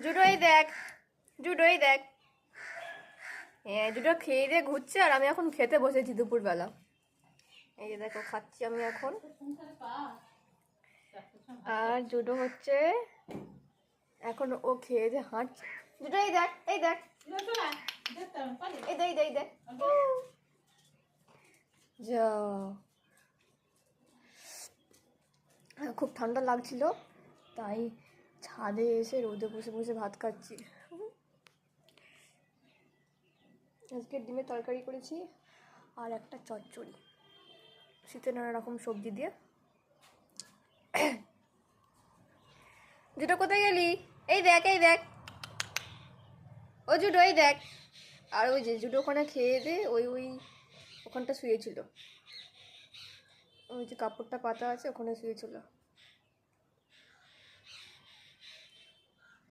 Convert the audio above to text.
জুডোই দেখ, জুডোই দেখ। হ্যাঁ, জুডো খেয়ে দিয়ে ঘুরছে আর আমি এখন খেতে বসেছি দুপুরবেলা। এই যে দেখো খাচ্ছি আমি এখন। আর জুডো হচ্ছে এখন ও খেয়ে দিয়ে হাঁটছে। জুডো এই দেখ, এই দেখ, এই দেখ, এই দেখ। যা, খুব ঠান্ডা লাগছিল তাই ছাদে এসে রোদে বসে বসে ভাত খাচ্ছি। আজকে ডিমের তরকারি করেছি আর একটা চচ্চড়ি, শীতে নানা রকম সবজি দিয়ে। জুটো কোথায় গেলি? এই দেখ, এই দেখ, ও জুটো এই দেখ। আর ওই যে জুটো ওখানে খেয়ে দে ওই ওই ওখানটা শুয়েছিল, ওই যে কাপড়টা পাতা আছে ওখানে শুয়েছিল।